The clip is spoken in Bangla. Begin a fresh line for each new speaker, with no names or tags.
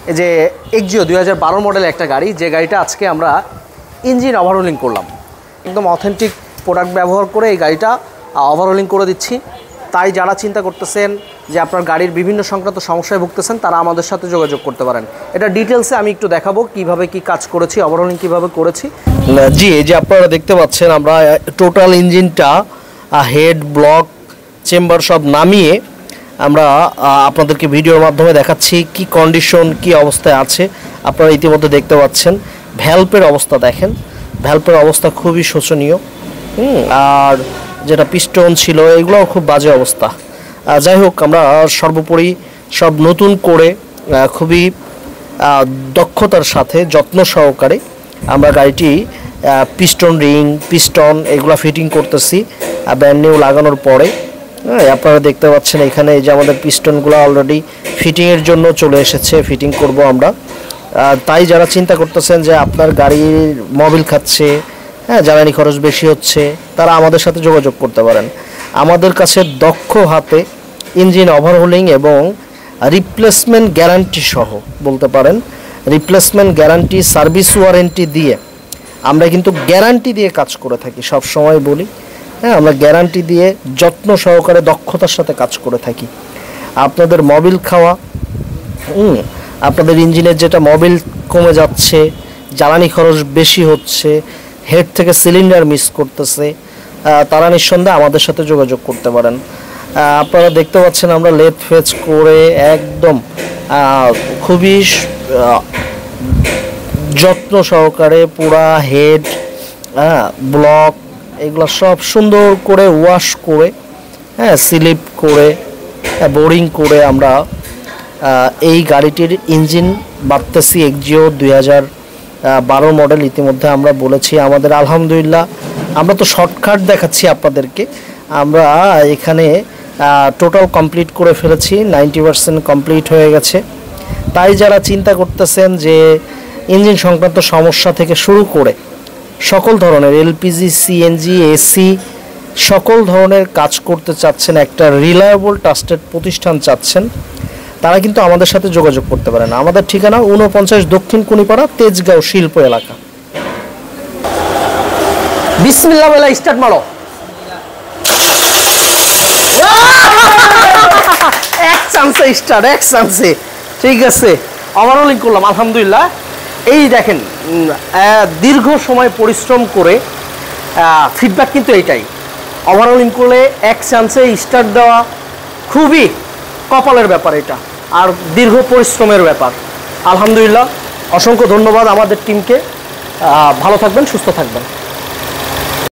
এই যে এক্সিও 2012 মডেলের একটা গাড়ি, যে গাড়িটা আজকে আমরা ইঞ্জিন ওভারহোলিং করলাম। একদম অথেন্টিক প্রোডাক্ট ব্যবহার করে এই গাড়িটা ওভারহোলিং করে দিচ্ছি। তাই যারা চিন্তা করতেছেন যে আপনার গাড়ির বিভিন্ন সংক্রান্ত সমস্যায় ভুগতেছেন, তারা আমাদের সাথে যোগাযোগ করতে পারেন। এটা ডিটেলসে আমি একটু দেখাবো কিভাবে কি কাজ করেছি, ওভারহোলিং কিভাবে করেছি। জি, এই যে আপনারা দেখতে পাচ্ছেন, আমরা টোটাল ইঞ্জিনটা হেড, ব্লক, চেম্বার সব নামিয়ে আমরা আপনাদেরকে ভিডিওর মাধ্যমে দেখাচ্ছি কি কন্ডিশন, কি অবস্থায় আছে। আপনারা ইতিমধ্যে দেখতে পাচ্ছেন ভ্যালভের অবস্থা দেখেন, ভ্যালভের অবস্থা খুবই শোচনীয়। আর যেটা পিস্টন ছিল এগুলোও খুব বাজে অবস্থা। যাই হোক, আমরা সর্বোপরি সব নতুন করে খুবই দক্ষতার সাথে যত্ন সহকারে আমরা গাড়িটি পিস্টন রিং, পিস্টন এগুলো ফিটিং করতেছি ব্র্যান্ড নিউ লাগানোর পরে। আপনারা দেখতে পাচ্ছেন এখানে যে আমাদের পিস্টনগুলো অলরেডি ফিটিংয়ের জন্য চলে এসেছে, ফিটিং করব আমরা। তাই যারা চিন্তা করতেছেন যে আপনার গাড়ির মোবিল খাচ্ছে, জ্বালানি খরচ বেশি হচ্ছে, তারা আমাদের সাথে যোগাযোগ করতে পারেন। আমাদের কাছে দক্ষ হাতে ইঞ্জিন ওভারহোলিং এবং রিপ্লেসমেন্ট গ্যারান্টি সহ বলতে পারেন, রিপ্লেসমেন্ট গ্যারান্টি, সার্ভিস ওয়ারেন্টি দিয়ে আমরা কিন্তু গ্যারান্টি দিয়ে কাজ করে থাকি। সব সময় বলি, আমরা গ্যারান্টি দিয়ে যত্ন সহকারে দক্ষতার সাথে কাজ করে থাকি। আপনাদের মোবিল খাওয়া, আপনাদের ইঞ্জিনের যেটা মোবিল কমে যাচ্ছে, জ্বালানি খরচ বেশি হচ্ছে, হেড থেকে সিলিন্ডার মিস করতেছে, তারা নিঃসন্দেহে আমাদের সাথে যোগাযোগ করতে পারেন। আপনারা দেখতে পাচ্ছেন আমরা লেদ ফেজ করে একদম খুবই যত্ন সহকারে পুরা হেড, ব্লক এগুলো সব সুন্দর করে ওয়াশ করে, স্লিপ করে, বোরিং করে আমরা এই গাড়িটির ইঞ্জিন বাঁধতেছি। এক্সিও 2012 মডেল ইতিমধ্যে আমরা বলেছি। আমাদের আলহামদুলিল্লাহ, আমরা তো শর্টকাট দেখাচ্ছি আপনাদেরকে, আমরা এখানে টোটাল কমপ্লিট করে ফেলেছি, 90% কমপ্লিট হয়ে গেছে। তাই যারা চিন্তা করতেছেন যে ইঞ্জিন সংক্রান্ত সমস্যা থেকে শুরু করে সকল ধরনের এলপিজি, সিএনজি, এসি সকল ধরনের কাজ করতে চাচ্ছেন, একটা রিলায়েবল ট্রাস্টেড প্রতিষ্ঠান চাচ্ছেন, তারা কিন্তু আমাদের সাথে যোগাযোগ করতে পারেন। আমাদের ঠিকানা 49 দক্ষিণ কুনিপাড়া, তেজগাঁও শিল্প এলাকা। বিসমিল্লাহ বলে স্টার্ট মারো। এক চান্সে স্টার্ট, এক চান্সে। ঠিক আছে, ওভারহোলিং করলাম আলহামদুলিল্লাহ। এই দেখেন, দীর্ঘ সময় পরিশ্রম করে ফিডব্যাক কিন্তু এইটাই, ওভারহোলিং করলে এক চান্সে স্টার্ট দেওয়া খুবই কপালের ব্যাপার এটা, আর দীর্ঘ পরিশ্রমের ব্যাপার। আলহামদুলিল্লাহ, অসংখ্য ধন্যবাদ আমাদের টিমকে। ভালো থাকবেন, সুস্থ থাকবেন।